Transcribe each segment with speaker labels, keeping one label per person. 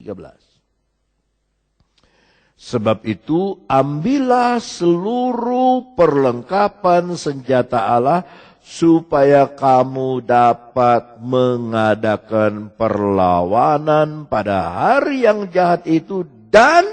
Speaker 1: 13. Sebab itu ambillah seluruh perlengkapan senjata Allah supaya kamu dapat mengadakan perlawanan pada hari yang jahat itu dan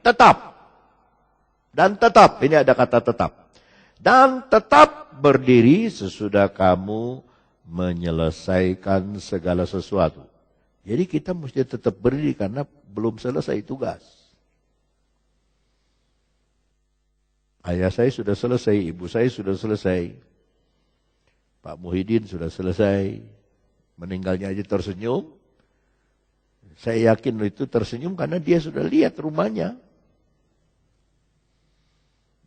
Speaker 1: tetap. Ini ada kata tetap. Dan tetap berdiri sesudah kamu menyelesaikan segala sesuatu. Jadi kita mesti tetap berdiri karena belum selesai tugas. Ayah saya sudah selesai, ibu saya sudah selesai. Pak Muhyiddin sudah selesai. Meninggalnya aja tersenyum. Saya yakin itu tersenyum karena dia sudah lihat rumahnya.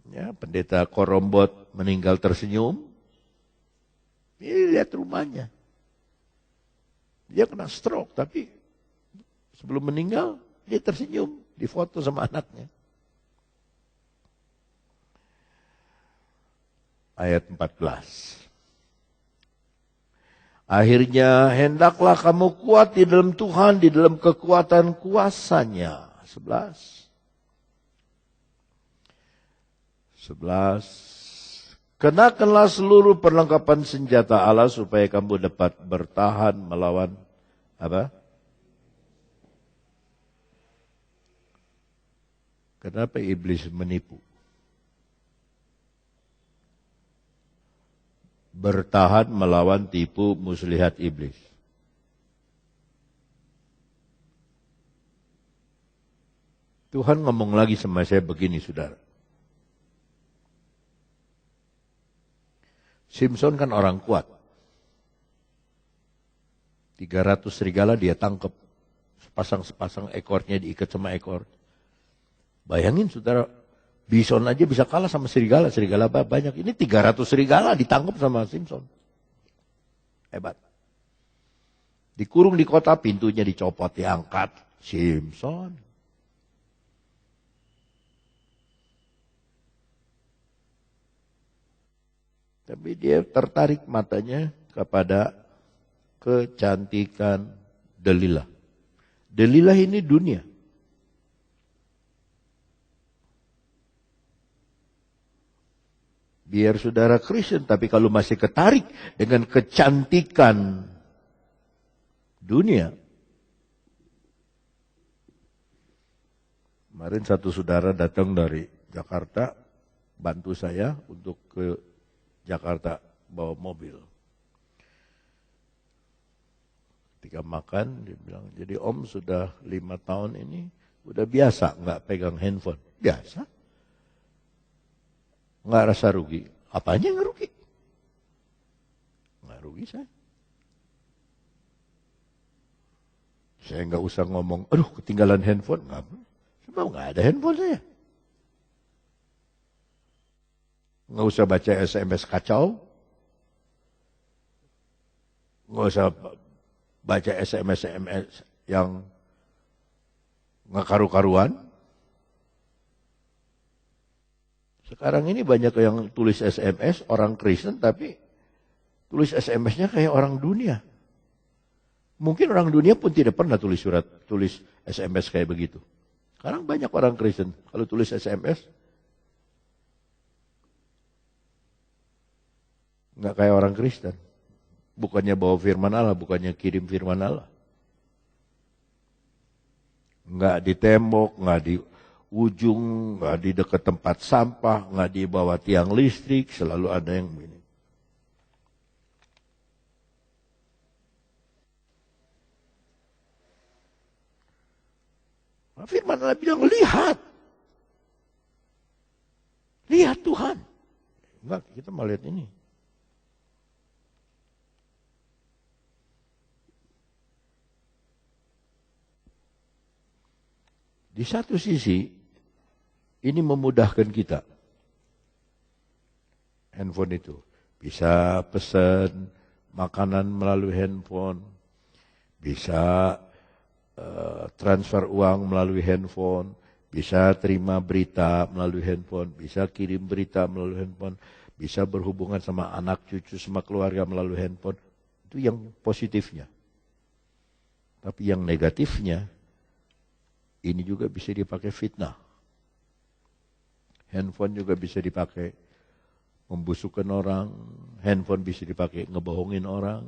Speaker 1: Ya, pendeta Korombot meninggal tersenyum. Dia lihat rumahnya. Dia kena stroke, tapi sebelum meninggal dia tersenyum, difoto sama anaknya. Ayat 14. Akhirnya hendaklah kamu kuat di dalam Tuhan, di dalam kekuatan kuasa-Nya. 11. Kenakanlah seluruh perlengkapan senjata Allah supaya kamu dapat bertahan melawan apa? Kenapa iblis menipu? Bertahan melawan tipu muslihat iblis. Tuhan ngomong lagi sama saya begini, saudara. Simpson kan orang kuat. 300 serigala dia tangkap. Sepasang-sepasang ekornya diikat sama ekor. Bayangin saudara, bison aja bisa kalah sama serigala. Serigala banyak. Ini 300 serigala ditangkap sama Simpson. Hebat. Dikurung di kota, pintunya dicopot, diangkat. Simpson. Tapi dia tertarik matanya kepada kecantikan Delilah. Delilah ini dunia. Biar saudara Kristen, tapi kalau masih ketarik dengan kecantikan dunia. Kemarin satu saudara datang dari Jakarta, bantu saya untuk ke Jakarta bawa mobil. Ketika makan, dia bilang, jadi Om sudah 5 tahun ini, udah biasa nggak pegang handphone. Biasa. Nggak rasa rugi. Apanya nggak rugi? Nggak rugi saya. Saya nggak usah ngomong, aduh ketinggalan handphone. Sebab nggak ada handphone saya. Nggak usah baca SMS kacau. Nggak usah baca SMS yang nggak karu-karuan. Sekarang ini banyak yang tulis SMS, orang Kristen, tapi tulis SMS-nya kayak orang dunia. Mungkin orang dunia pun tidak pernah tulis SMS kayak begitu. Sekarang banyak orang Kristen, kalau tulis SMS, nggak kayak orang Kristen. Bukannya bawa firman Allah, bukannya kirim firman Allah. Nggak di tembok, nggak di ujung, nggak di dekat tempat sampah, nggak di bawah tiang listrik, selalu ada yang begini. Firman Allah bilang, lihat. Lihat Tuhan. Enggak, kita mau lihat ini. Di satu sisi, ini memudahkan kita. Handphone itu. Bisa pesan makanan melalui handphone. Bisa transfer uang melalui handphone. Bisa terima berita melalui handphone. Bisa kirim berita melalui handphone. Bisa berhubungan sama anak, cucu, sama keluarga melalui handphone. Itu yang positifnya. Tapi yang negatifnya, Ini juga bisa dipakai fitnah. Handphone juga bisa dipakai membusukkan orang. Handphone bisa dipakai ngebohongin orang.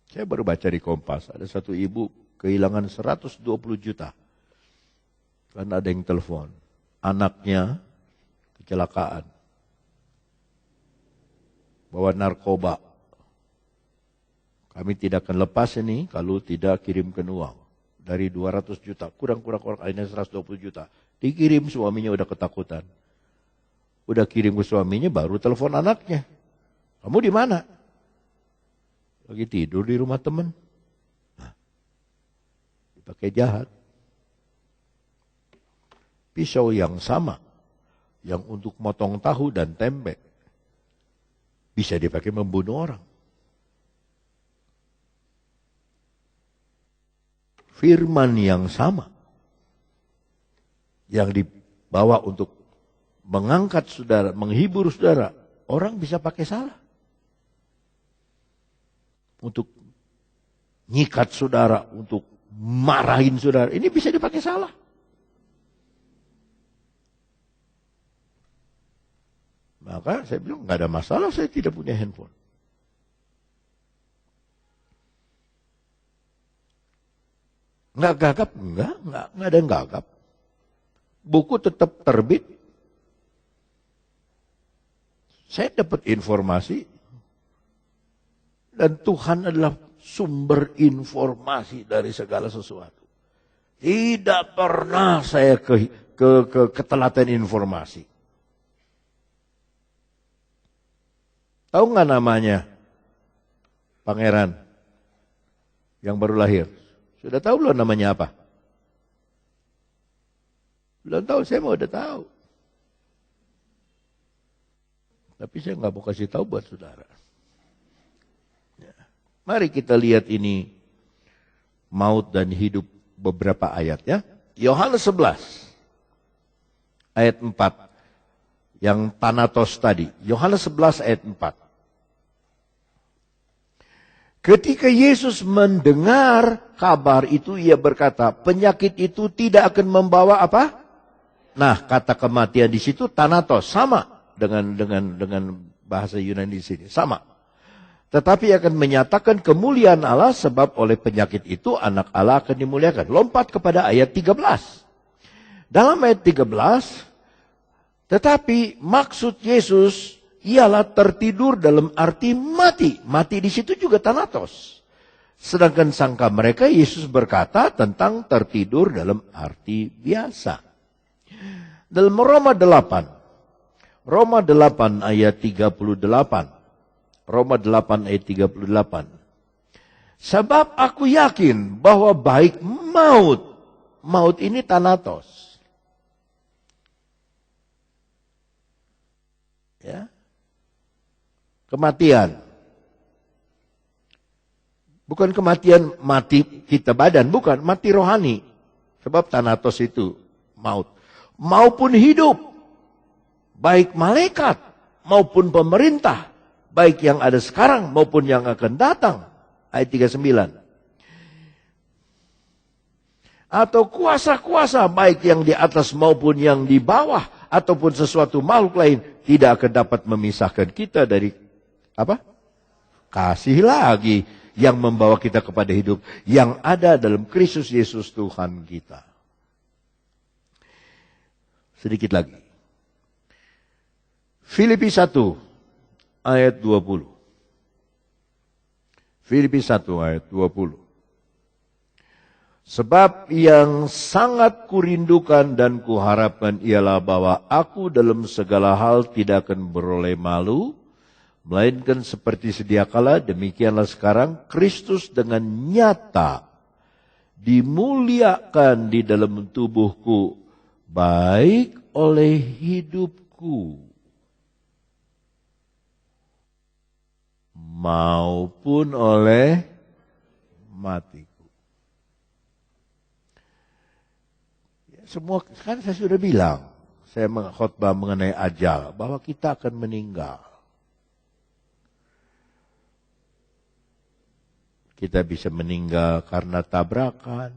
Speaker 1: Saya baru baca di Kompas, ada satu ibu kehilangan 120 juta. Karena ada yang telepon. Anaknya kecelakaan. Bawa narkoba. Kami tidak akan lepas ini kalau tidak kirimkan uang. Dari 200 juta, kurang-kurang orang akhirnya 120 juta. Dikirim, suaminya udah ketakutan. Udah kirim ke suaminya, baru telepon anaknya. Kamu di mana? Lagi tidur di rumah teman. Nah, dipakai jahat. Pisau yang sama, yang untuk motong tahu dan tempe, bisa dipakai membunuh orang. Firman yang sama, yang dibawa untuk mengangkat saudara, menghibur saudara, orang bisa pakai salah. Untuk nyikat saudara, untuk marahin saudara, ini bisa dipakai salah. Maka saya bilang, nggak ada masalah saya tidak punya handphone. Nggak gagap? Nggak ada yang gagap. Buku tetap terbit. Saya dapat informasi. Dan Tuhan adalah sumber informasi dari segala sesuatu. Tidak pernah saya ketelatan informasi. Tahu nggak namanya? Pangeran yang baru lahir. Sudah tahu belum namanya apa? Belum tahu, saya mau udah tahu. Tapi saya nggak mau kasih tahu buat saudara. Ya. Mari kita lihat ini maut dan hidup beberapa ayat ya. Yohanes 11 ayat 4 yang Thanatos tadi. Yohanes 11 ayat 4. Ketika Yesus mendengar kabar itu, ia berkata, penyakit itu tidak akan membawa apa? Nah, kata kematian di situ Thanatos, sama dengan bahasa Yunani di sini, sama. Tetapi akan menyatakan kemuliaan Allah, sebab oleh penyakit itu anak Allah akan dimuliakan. Lompat kepada ayat 13. Dalam ayat 13, tetapi maksud Yesus ialah tertidur dalam arti mati. Mati di situ juga Thanatos. Sedangkan sangka mereka Yesus berkata tentang tertidur dalam arti biasa. Dalam Roma 8 ayat 38. Roma 8 ayat 38. Sebab aku yakin bahwa baik maut ini Thanatos. Ya. Kematian. Bukan kematian mati kita badan, bukan, mati rohani. Sebab Thanatos itu maut. Maupun hidup. Baik malaikat maupun pemerintah. Baik yang ada sekarang maupun yang akan datang. Ayat 39. Atau kuasa-kuasa baik yang di atas maupun yang di bawah. Ataupun sesuatu makhluk lain tidak akan dapat memisahkan kita dari apa? Kasih lagi yang membawa kita kepada hidup yang ada dalam Kristus Yesus Tuhan kita. Sedikit lagi. Filipi 1 ayat 20. Filipi 1 ayat 20. Sebab yang sangat kurindukan dan kuharapkan ialah bahwa aku dalam segala hal tidak akan beroleh malu, melainkan seperti sedia kala, demikianlah sekarang Kristus dengan nyata dimuliakan di dalam tubuhku, baik oleh hidupku maupun oleh matiku. Semua kan saya sudah bilang, saya khotbah mengenai ajal, bahwa kita akan meninggal. Kita bisa meninggal karena tabrakan,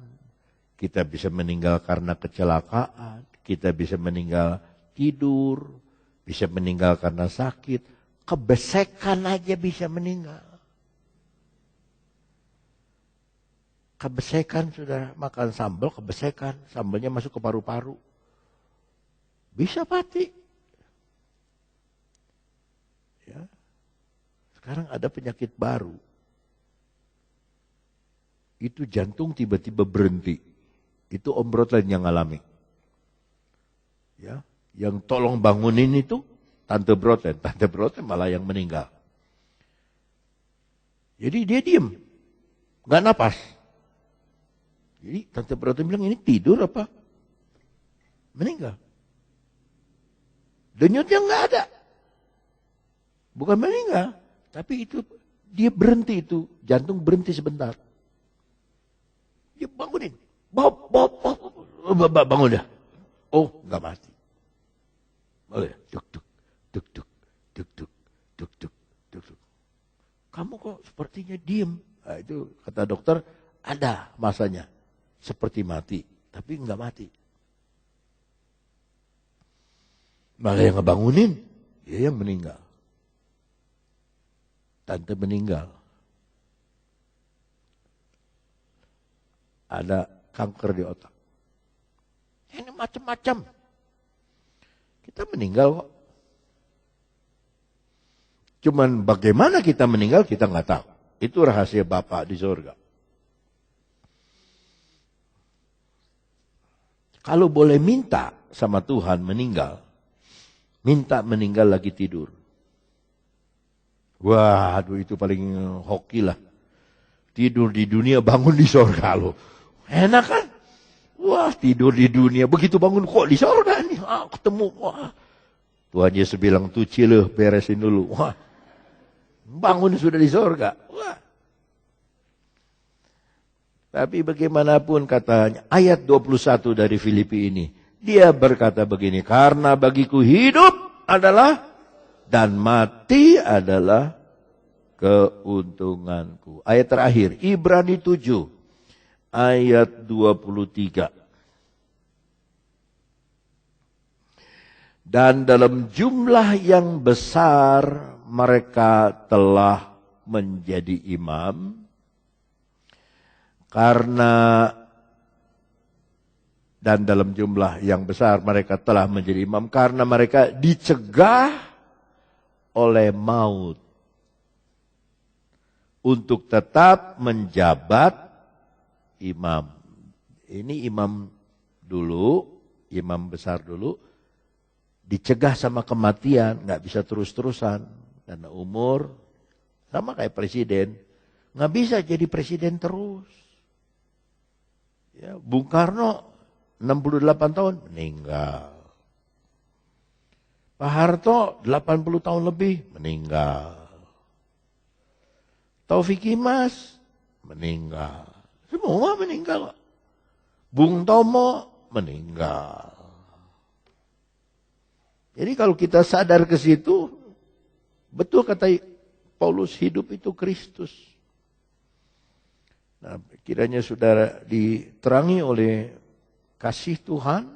Speaker 1: Kita bisa meninggal karena kecelakaan, kita bisa meninggal tidur, bisa meninggal karena sakit, kebesekan aja bisa meninggal. Kebesekan, saudara, makan sambal kebesekan, sambalnya masuk ke paru-paru. Bisa mati. Ya. Sekarang ada penyakit baru. Itu jantung tiba-tiba berhenti. Itu Om Brotlen yang alami. Ya, yang tolong bangunin itu Tante Brotlen. Tante Brotlen malah yang meninggal. Jadi dia diem, nggak napas. Jadi Tante Brotlen bilang, ini tidur apa? Meninggal. Denyutnya nggak ada. Bukan meninggal, tapi itu dia berhenti itu, jantung berhenti sebentar. Dia bangunin, bangun dah. Oh, nggak mati. Oh ya, duk duk duk duk duk duk duk duk duk duk. Kamu kok sepertinya diem. Nah, itu kata dokter, ada masanya seperti mati, tapi nggak mati. Malah yang ngebangunin, dia yang meninggal. Tante meninggal. Ada kanker di otak. Ini macam-macam. Kita meninggal kok. Cuman bagaimana kita meninggal kita nggak tahu. Itu rahasia Bapa di surga. Kalau boleh minta sama Tuhan meninggal, minta meninggal lagi tidur. Wah, aduh itu paling hoki lah. Tidur di dunia, bangun di surga loh. Enak kan? Wah, tidur di dunia, begitu bangun kok di surga nih. Ketemu, wah. Tuhan Yesus bilang, tuh cileh, beresin dulu. Wah, bangun sudah di surga. Wah. Tapi bagaimanapun katanya, ayat 21 dari Filipi ini, dia berkata begini, karena bagiku hidup adalah dan mati adalah keuntunganku. Ayat terakhir, Ibrani 7, ayat 23. Dan dalam jumlah yang besar mereka telah menjadi imam, dan dalam jumlah yang besar mereka telah menjadi imam karena mereka dicegah oleh maut untuk tetap menjabat imam. Ini imam dulu, imam besar dulu, dicegah sama kematian, nggak bisa terus-terusan karena umur, sama kayak presiden, nggak bisa jadi presiden terus. Ya, Bung Karno 68 tahun meninggal. Pak Harto 80 tahun lebih meninggal. Taufik Kimas meninggal. Semua meninggal. Bung Tomo meninggal. Jadi kalau kita sadar ke situ, betul kata Paulus, hidup itu Kristus. Nah, kiranya saudara diterangi oleh kasih Tuhan,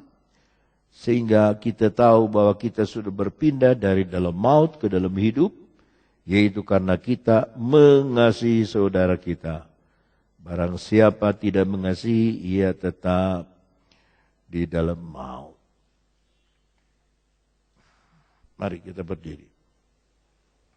Speaker 1: sehingga kita tahu bahwa kita sudah berpindah dari dalam maut ke dalam hidup, yaitu karena kita mengasihi saudara kita. Barang siapa tidak mengasihi, ia tetap di dalam maut. Mari kita berdiri.